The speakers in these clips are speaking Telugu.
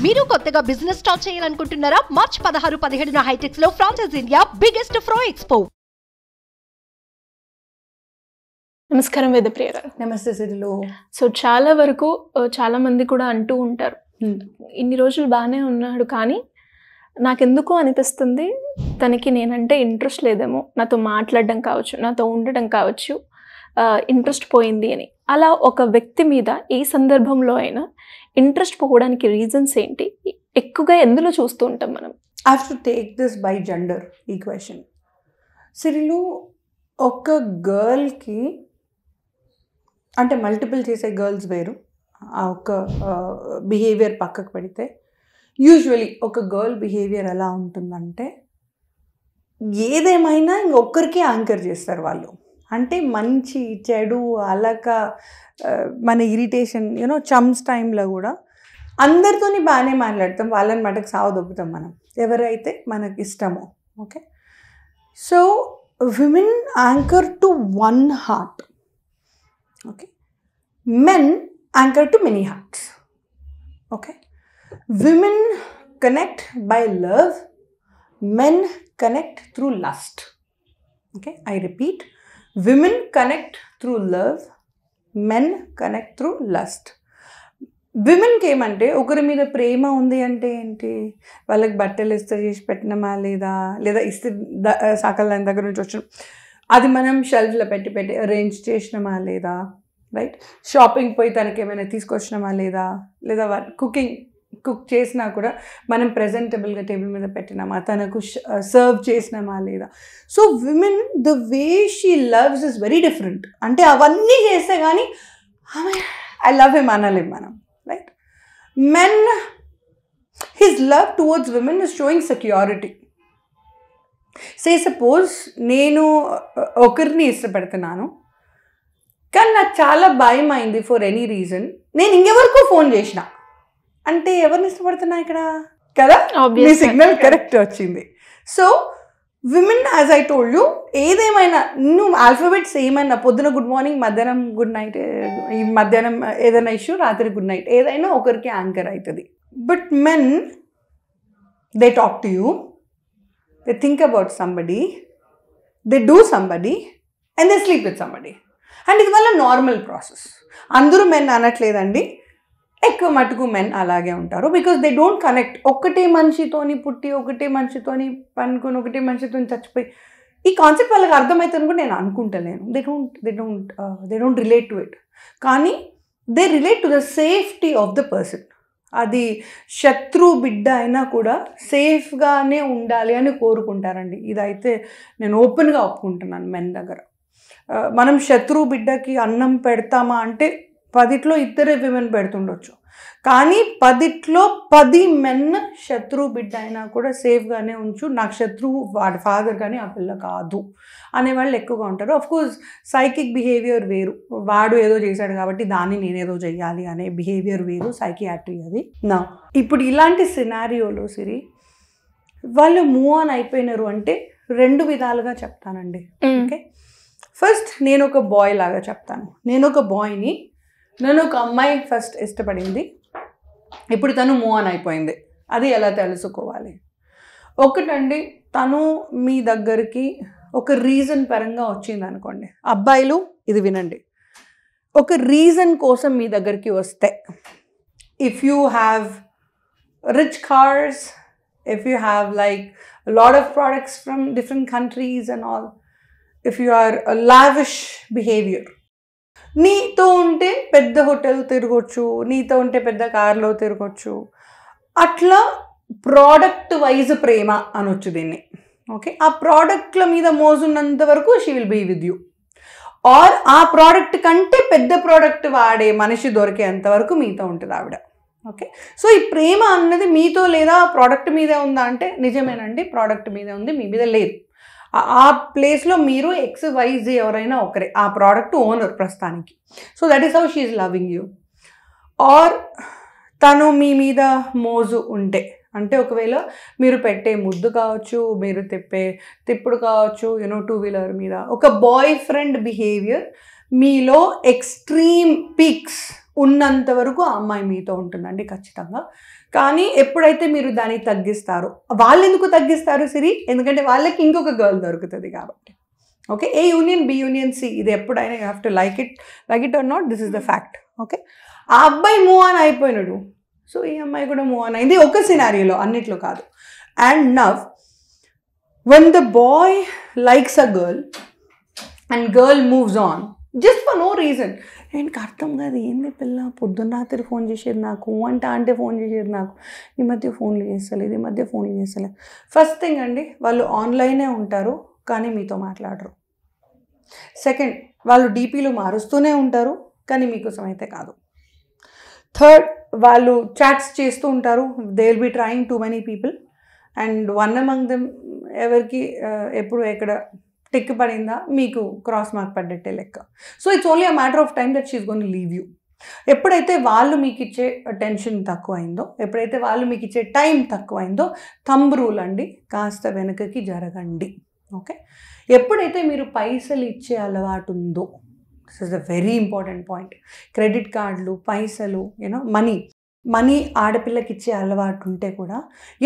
మీరు కొత్తగా బిజినెస్ స్టార్ట్ చేయాలనుకుంటున్నారా? మార్చ్ 16-17 హైటెక్స్ లో ఫ్రాన్సెస్ ఇండియా బిగ్గెస్ట్ ఫ్రో ఎక్స్పో. నమస్కారం వేదప్రియ గారు. నమస్తే సిరిలు. సో చాలా వరకు చాలా మంది కూడా అంటూ ఉంటారు, ఇన్ని రోజులు బాగానే ఉన్నాడు కానీ నాకెందుకో అనిపిస్తుంది తనకి నేనంటే ఇంట్రెస్ట్ లేదేమో, నాతో మాట్లాడడం కావచ్చు, నాతో ఉండడం కావచ్చు, ఇంట్రెస్ట్ పోయింది అని. అలా ఒక వ్యక్తి మీద ఏ సందర్భంలో అయినా ఇంట్రెస్ట్ పోవడానికి రీజన్స్ ఏంటి? ఎక్కువగా ఎందులో చూస్తూ ఉంటాం మనం? I have to take this by gender ఈ క్వశ్చన్. సిరిలు, ఒక గర్ల్కి అంటే మల్టిపుల్ చేసే గర్ల్స్ వేరు, ఆ ఒక్క బిహేవియర్ పక్కకు పెడితే యూజువలీ ఒక గర్ల్ బిహేవియర్ ఎలా ఉంటుందంటే ఏదేమైనా ఇంకొకరికి యాంకర్ చేస్తారు వాళ్ళు. అంటే మంచి చెడు అలక మన ఇరిటేషన్ చమ్స్ టైంలో కూడా అందరితోని బాగానే మాట్లాడతాం, వాళ్ళని మటుకు సాగు దొబ్బుతాం మనం ఎవరైతే మనకి ఇష్టమో. Okay, so women anchor to one heart. Okay, men anchor to many hearts. Okay, women connect by love, men connect through lust. Okay, I repeat, women connect through love, men connect through lust. విమెన్కి ఏమంటే ఒకరి మీద ప్రేమ ఉంది అంటే ఏంటి? వాళ్ళకి బట్టలు ఇస్త్రీ చేసి పెట్టినమా లేదా ఇస్త్రీ సాకల దాని దగ్గర నుంచి వచ్చిన అది మనం షెల్ఫ్లో పెట్టి అరేంజ్ చేసినామా లేదా, రైట్? షాపింగ్ పోయి తనకి ఏమైనా తీసుకొచ్చినామా లేదా కుక్ చేసినా కూడా మనం ప్రెజెంటబుల్గా టేబుల్ మీద పెట్టినామా, తనకు సర్వ్ చేసినామా లేదా. So women the way she loves is very different. అంటే అవన్నీ చేస్తే కానీ ఐ లవ్ హిమ్ అనలేం మనం, right? Men his love towards women is showing security. Say suppose నేను ఒకరిని ఇష్టపడుతున్నాను కానీ నాకు చాలా భయం అయింది ఫర్ ఎనీ రీజన్, నేను ఇంకెవరికో ఫోన్ చేసిన అంటే ఎవరిని ఇష్టపడుతున్నా ఇక్కడ కదా, మీ సిగ్నల్ కరెక్ట్ వచ్చింది. So women, as I told you, ఏదేమైనా నువ్వు ఆల్ఫాబెట్స్ ఏమైనా పొద్దున గుడ్ మార్నింగ్, మధ్యాహ్నం గుడ్ నైట్, ఈ మధ్యాహ్నం ఏదైనా ఇష్యూ, రాత్రి గుడ్ నైట్, ఏదైనా ఒకరికి యాంకర్ అవుతుంది. But men, they talk to you, they think about somebody, they do somebody and they sleep with somebody. And ఇది వల్ల నార్మల్ ప్రాసెస్. అందరూ మెన్ అనట్లేదండి, ఎక్కువ మటుకు మెన్ అలాగే ఉంటారు. Because they don't connect. ఒకటే మనిషితోని పుట్టి, ఒకటే మనిషితోని పనుకొని, ఒకటే మనిషితోని చచ్చిపోయి, ఈ కాన్సెప్ట్ వాళ్ళకి అర్థమవుతుంది కూడా నేను అనుకుంటలేను. They don't relate to it. కానీ they relate to the safety of the person. అది శత్రు బిడ్డ అయినా కూడా సేఫ్గానే ఉండాలి అని కోరుకుంటారండి. ఇదైతే నేను ఓపెన్గా ఒప్పుకుంటున్నాను. మెన్ దగ్గర మనం శత్రు బిడ్డకి అన్నం పెడతామా అంటే 10లో 2 విమెన్ పెడుతుండొచ్చు, కానీ 10లో 10 మెన్ శత్రువు బిడ్డ అయినా కూడా సేఫ్గానే ఉంచు, నాకు శత్రువు వాడి ఫాదర్ కానీ ఆ పిల్ల కాదు అనేవాళ్ళు ఎక్కువగా ఉంటారు. ఆఫ్కోర్స్ సైకిక్ బిహేవియర్ వేరు, వాడు ఏదో చేశాడు కాబట్టి దాన్ని నేనేదో చెయ్యాలి అనే బిహేవియర్ వేరు, సైకియాట్రీ అది. నా ఇప్పుడు ఇలాంటి సినారియోలో సిరి వాళ్ళు మూవ్ ఆన్ అయిపోయినారు అంటే 2 విధాలుగా చెప్తానండి. ఓకే, ఫస్ట్ నేను ఒక బాయ్ లాగా చెప్తాను. నేను ఒక బాయ్ని, నన్ను ఒక అమ్మాయి ఫస్ట్ ఇష్టపడింది, ఇప్పుడు తను మూవ్ ఆన్ అయిపోయింది. అది ఎలా తెలుసుకోవాలి? ఒకటండి, తను మీ దగ్గరికి ఒక రీజన్ పరంగా వచ్చింది అనుకోండి. అబ్బాయిలు ఇది వినండి, ఒక రీజన్ కోసం మీ దగ్గరికి వస్తే, if you have rich cars, if you have like lot of products from different countries and all, if you are lavish behaviour, నీతో ఉంటే పెద్ద హోటల్ తిరగొచ్చు, నీతో ఉంటే పెద్ద కార్లో తిరగొచ్చు, అట్లా ప్రోడక్ట్ వైజ్ ప్రేమ అనొచ్చు దీన్ని. ఓకే, ఆ ప్రోడక్ట్ల మీద మోజున్నంత వరకు she will be with you. Or ఆ ప్రోడక్ట్ కంటే పెద్ద ప్రోడక్ట్ వాడే మనిషి దొరికేంత వరకు మీతో ఉంటుంది ఆవిడ. ఓకే, సో ఈ ప్రేమ అన్నది మీతో లేదా ప్రోడక్ట్ మీదే ఉందా అంటే నిజమేనండి, ప్రోడక్ట్ మీదే ఉంది, మీ మీద లేదు. ఆ ప్లేస్లో మీరు XYZ ఎవరైనా ఒకరే, ఆ ప్రోడక్ట్ ఓనర్ ప్రస్తుతానికి. So that is how she is loving you. Or తను మీ మీద మోజు ఉంటే, అంటే ఒకవేళ మీరు పెట్టే ముద్దు కావచ్చు, మీరు తిప్పుడు కావచ్చు, 2 వీలర్ మీద ఒక బాయ్ ఫ్రెండ్ బిహేవియర్ మీలో ఎక్స్ట్రీమ్ పీక్స్ ఉన్నంత వరకు ఆ అమ్మాయి మీతో ఉంటుందండి ఖచ్చితంగా. కానీ ఎప్పుడైతే మీరు దాన్ని తగ్గిస్తారో, వాళ్ళు ఎందుకు తగ్గిస్తారు సిరి? ఎందుకంటే వాళ్ళకి ఇంకొక గర్ల్ దొరుకుతుంది కాబట్టి. Okay, A union B union C, ఇది ఎప్పుడైనా you have to like it or not, this is the fact. Okay, ఆ అబ్బాయి మూవ్ ఆన్ అయిపోయినాడు, సో ఈ అమ్మాయి కూడా మూవ్ ఆన్ అయింది, ఒక సినారియోలో, అన్నిట్లో కాదు. And now when the boy likes a girl and girl moves on just for no reason, నేను అర్థం కాదు ఏంది పిల్ల పొద్దున్న రాత్రి ఫోన్ చేసేది నాకు, అంటే ఫోన్ చేసేది నాకు, ఈ మధ్య ఫోన్లు చేస్తలేదు. ఫస్ట్ థింగ్ అండి, వాళ్ళు ఆన్లైనే ఉంటారు కానీ మీతో మాట్లాడరు. సెకండ్, వాళ్ళు డీపీలు మారుస్తూనే ఉంటారు కానీ మీకోసం అయితే కాదు. థర్డ్, వాళ్ళు చాట్స్ చేస్తూ ఉంటారు, they will be trying too many people and one among them ఎవరికి ఎప్పుడు ఎక్కడ టిక్ పడిందా మీకు క్రాస్ మార్క్ పడ్డట్టే లెక్క. So it's only a matter of time that she's going to leave you. ఎప్పుడైతే వాళ్ళు మీకు ఇచ్చే అటెన్షన్ తక్కువైందో, ఎప్పుడైతే వాళ్ళు మీకు ఇచ్చే టైం తక్కువైందో, థంబ్ రూల్ అండి, కాస్త వెనకకి జరగండి. ఓకే, ఎప్పుడైతే మీరు పైసలు ఇచ్చే అలవాటు ఉందో, this is a very important point. Credit కార్డులు, పైసలు, మనీ ఆడపిల్లకి ఇచ్చే అలవాటు ఉంటే కూడా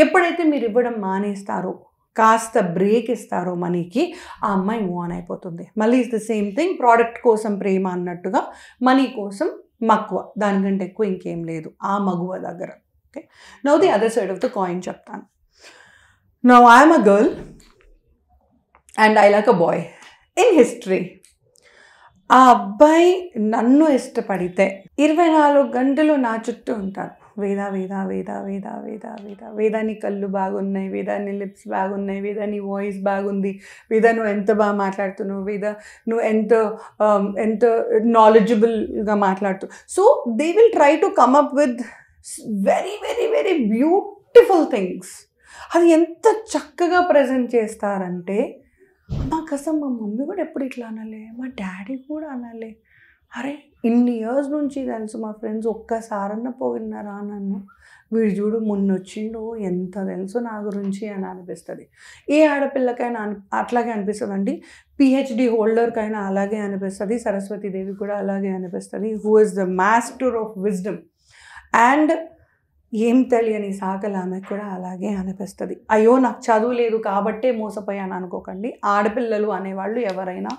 ఎప్పుడైతే మీరు ఇవ్వడం మానేస్తారో, కాస్త బ్రేక్ ఇస్తారో మనీకి, ఆ అమ్మాయి మూవ్ ఆన్ అయిపోతుంది. మళ్ళీ is the same thing, product కోసం ప్రేమ అన్నట్టుగా మనీ కోసం మక్కువ, దానికంటే ఎక్కువ ఇంకేం లేదు ఆ మగువ దగ్గర. Okay, now the other side of the coin చెప్తాను. Now I'm a girl and I like a boy. In history ఆ అబ్బాయి నన్ను ఇష్టపడితే 24 గంటలు నా చుట్టూ ఉంటారు. వేదాని కళ్ళు బాగున్నాయి, వేదాని లిప్స్ బాగున్నాయి, వేదాని వాయిస్ బాగుంది, వేద నువ్వు ఎంత బాగా మాట్లాడుతున్నావు, వేద నువ్వు ఎంత నాలెడ్జబుల్గా మాట్లాడుతూ. So they will try to come up with very very very beautiful things. అది ఎంత చక్కగా ప్రజెంట్ చేస్తారంటే, మాకు అసలు మా మమ్మీ కూడా ఎప్పుడు ఇట్లా అనలే, మా డాడీ కూడా అనలే, అరే ఇన్ని ఇయర్స్ నుంచి తెలుసు మా ఫ్రెండ్స్, ఒక్కసారన్నా పోయినారా నన్ను, వీడు చూడు మొన్న వచ్చిండు ఎంత తెలుసు నా గురించి అని అనిపిస్తుంది. ఏ ఆడపిల్లకైనా అట్లాగే అనిపిస్తుంది అండి, పిహెచ్డి హోల్డర్కైనా అలాగే అనిపిస్తుంది, సరస్వతీదేవి కూడా అలాగే అనిపిస్తుంది, who is the master of wisdom. And ఏం తెలియని సాకలు ఆమెకు కూడా అలాగే అనిపిస్తుంది. అయ్యో నాకు చదువు లేదు కాబట్టే మోసపోయాను అనుకోకండి. ఆడపిల్లలు అనేవాళ్ళు ఎవరైనా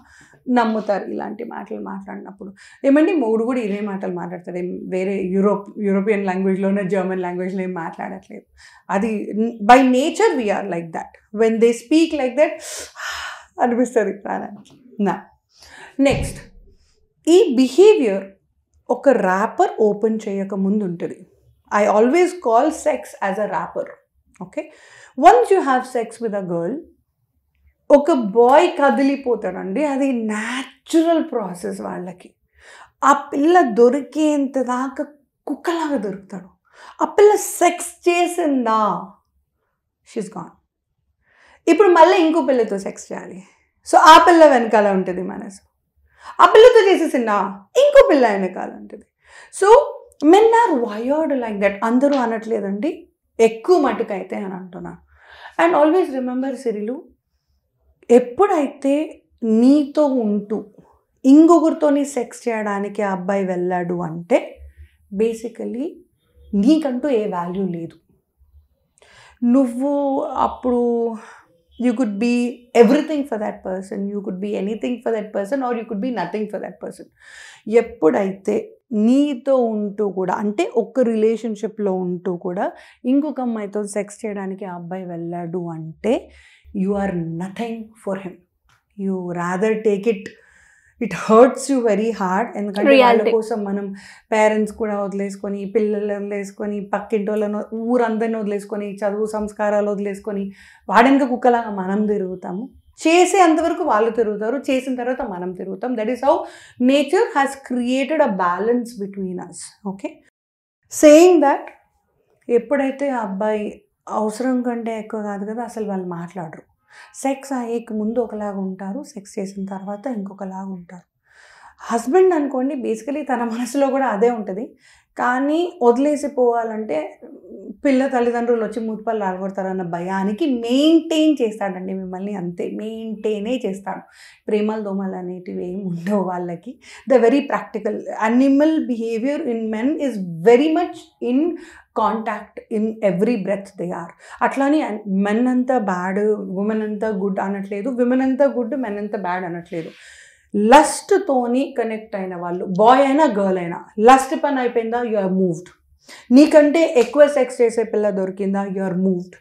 నమ్ముతారు ఇలాంటి మాటలు మాట్లాడినప్పుడు. ఏమండి మొగుడు కూడా ఇదే మాటలు మాట్లాడతాడు, వేరే యూరోపియన్ లాంగ్వేజ్లోనే, జర్మన్ లాంగ్వేజ్లో ఏం మాట్లాడట్లేదు. అది by nature we're like that. When they speak like that అనిపిస్తుంది ప్రాణానికి. నెక్స్ట్, ఈ బిహేవియర్ ఒక ర్యాపర్ ఓపెన్ చేయక ముందు ఉంటుంది. I always call sex as a wrapper. Okay, once you have sex with a girl, ఒక బాయ్ కదిలిపోతాడండి, అది న్యాచురల్ ప్రాసెస్ వాళ్ళకి. ఆ పిల్ల దొరికేంత దాకా కుక్కలాగా దొరుకుతాడు. ఆ పిల్ల సెక్స్ చేసిందా, షీస్ గాన్. ఇప్పుడు మళ్ళీ ఇంకో పిల్లతో సెక్స్ చేయాలి, సో ఆ పిల్ల వెనకాల ఉంటుంది మనసు. ఆ పిల్లతో చేసేసిందా, ఇంకో పిల్ల వెనకాల ఉంటుంది. So men are wired like that. అందరూ అనట్లేదండి, ఎక్కువ మటుకైతే అని అంటున్నాను. అండ్ ఆల్వేస్ రిమెంబర్ సిరిలు, ఎప్పుడైతే నీతో ఉంటూ ఇంకొకరితోని సెక్స్ చేయడానికి ఆ అబ్బాయి వెళ్ళాడు అంటే బేసికలీ నీకంటూ ఏ వాల్యూ లేదు. నువ్వు అప్పుడు you could be everything for that person, you could be anything for that person, or you could be nothing for that person. ఎప్పుడైతే నీతో ఉంటూ కూడా, అంటే ఒక రిలేషన్షిప్లో ఉంటూ కూడా ఇంకొక అమ్మాయితో సెక్స్ చేయడానికి ఆ అబ్బాయి వెళ్ళాడు అంటే you are nothing for him. You rather take it hurts you very hard. ఎందుకంటే వాళ్ళ కోసం మనం పేరెంట్స్ కూడా వదిలేసుకొని, పిల్లలు వదిలేసుకొని, పక్కింటి వాళ్ళను, ఊరందరిని వదిలేసుకొని, చదువు సంస్కారాలు వదిలేసుకొని వాడెనక కుక్కలాగా మనం తిరుగుతాము. చేసే అంతవరకు వాళ్ళు తిరుగుతారు, చేసిన తర్వాత మనం తిరుగుతాం. That is how nature has created a balance between us. Okay, saying that, ఎప్పుడైతే ఆ అబ్బాయి అవసరం కంటే ఎక్కువ కాదు కదా, అసలు వాళ్ళు మాట్లాడరు. సెక్స్ అయ్యేకి ముందు ఒకలాగా ఉంటారు, సెక్స్ చేసిన తర్వాత ఇంకొకలాగా ఉంటారు. హస్బెండ్ అనుకోండి, బేసికలీ తన మనసులో కూడా అదే ఉంటుంది, కానీ వదిలేసి పోవాలంటే పిల్ల తల్లిదండ్రులు వచ్చి మూతిపళ్ళు రాలగొడతారన్న భయానికి మెయింటైన్ చేస్తాడండి మిమ్మల్ని, అంతే మెయింటైనే చేస్తాడు. ప్రేమలు దోమలు అనేటివి ఏమి ఉండవు వాళ్ళకి. The very practical. Animal behaviour in men is very much in contact in every breath they are. అట్లానే మెన్ అంతా బ్యాడ్, ఉమెన్ అంతా గుడ్ అనట్లేదు, విమెన్ అంతా గుడ్, మెన్ అంతా బ్యాడ్ అనట్లేదు. లస్ట్తోని కనెక్ట్ అయిన వాళ్ళు, బాయ్ అయినా గర్ల్ అయినా, లస్ట్ పని అయిపోయిందా, యు ఆర్ మూవ్డ్. నీకంటే ఎక్కువ సెక్స్ చేసే పిల్ల దొరికిందా, యు ఆర్ మూవ్డ్.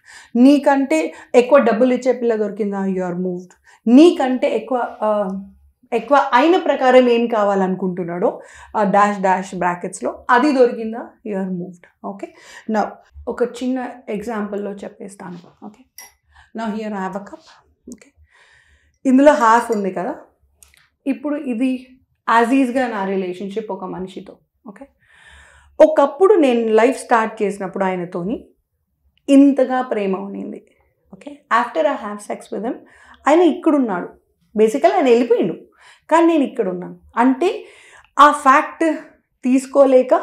నీకంటే ఎక్కువ డబ్బులు ఇచ్చే పిల్ల దొరికిందా, యు ఆర్ మూవ్డ్. నీకంటే ఎక్కువ అయిన ప్రకారం ఏం కావాలనుకుంటున్నాడో డాష్ డాష్ బ్రాకెట్స్లో అది దొరికిందా, యు ఆర్ మూవ్డ్. ఓకే, నా ఒక చిన్న ఎగ్జాంపుల్లో చెప్పేస్తాను. ఓకే, నా here I have a cup. Okay, ఇందులో హాఫ్ ఉంది కదా. ఇప్పుడు ఇది యాజీజ్గా నా రిలేషన్షిప్ ఒక మనిషితో. ఓకే, ఒకప్పుడు నేను లైఫ్ స్టార్ట్ చేసినప్పుడు ఆయనతోని ఇంతగా ప్రేమ ఉన్నింది. Okay, after I have sex with him ఆయన ఇక్కడున్నాడు. బేసికల్ ఆయన వెళ్ళిపోయిండు, కానీ నేను ఇక్కడ ఉన్నాను. అంటే ఆ ఫ్యాక్ట్ తీసుకోలేక,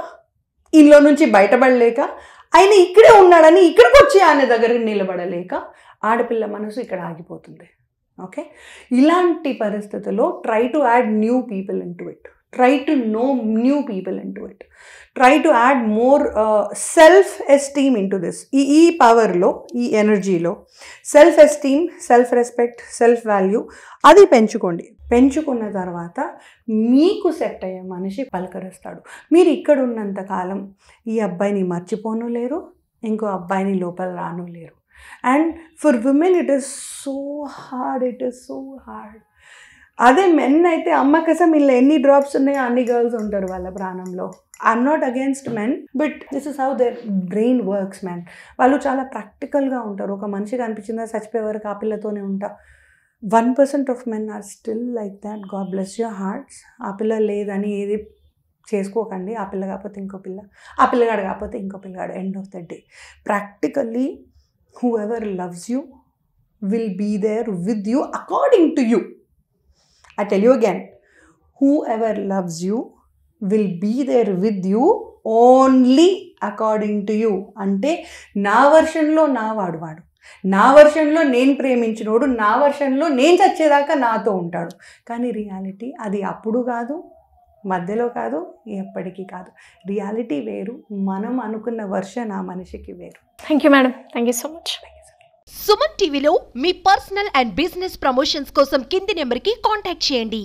ఇంట్లో నుంచి బయటపడలేక, ఆయన ఇక్కడే ఉన్నాడని ఇక్కడికి వచ్చి ఆయన దగ్గరికి నిలబడలేక ఆడపిల్ల మనసు ఇక్కడ ఆగిపోతుంది. ఓకే, ఇలాంటి పరిస్థితుల్లో try to add new people into it, try to know new people into it, try to add more self esteem into this. ఈ పవర్లో, ఈ ఎనర్జీలో self esteem, self respect, self value అది పెంచుకోండి. పెంచుకున్న తర్వాత మీకు సెట్ అయ్యే మనిషి పలకరిస్తాడు. మీరు ఇక్కడ ఉన్నంత కాలం ఈ అబ్బాయిని మర్చిపోను లేరు, ఇంకో అబ్బాయిని లోపల రాను లేరు. And for women it is so hard, it is so hard. అదే మెన్ అయితే అమ్మ కోసం ఇలా ఎన్ని డ్రాప్స్ ఉన్నాయో అన్ని గర్ల్స్ ఉంటారు వాళ్ళ ప్రాణంలో. I'm not against men, but this is how their brain works. Men వాళ్ళు చాలా ప్రాక్టికల్గా ఉంటారు. ఒక మనిషికి అనిపించిందా చచ్చిపోయే వరకు ఆ పిల్లతోనే ఉంటా. 1% of men are still like that. God bless your hearts. ఆ పిల్ల లేదని ఏది చేసుకోకండి. ఆ పిల్ల కాకపోతే ఇంకో పిల్ల, ఆ పిల్లగాడు కాకపోతే ఇంకో పిల్లగాడు. End of the day practically whoever loves you will be there with you according to you. I tell you again, whoever loves you will be there with you only according to you. అంటే నా వర్షన్లో నా వాడు, నా వర్షన్లో నేను ప్రేమించినోడు, నా వర్షన్లో నేను చచ్చేదాకా నాతో ఉంటాడు. కానీ రియాలిటీ అది అప్పుడు కాదు, మధ్యలో కాదు, ఎప్పటికీ కాదు. రియాలిటీ వేరు, మనం అనుకున్న వర్షన్ ఆ మనిషికి వేరు. Thank you madam, thank you so much. Suman టీవీలో మీ పర్సనల్ అండ్ బిజినెస్ ప్రమోషన్స్ కోసం కింది నెంబర్కి కాంటాక్ట్ చేయండి.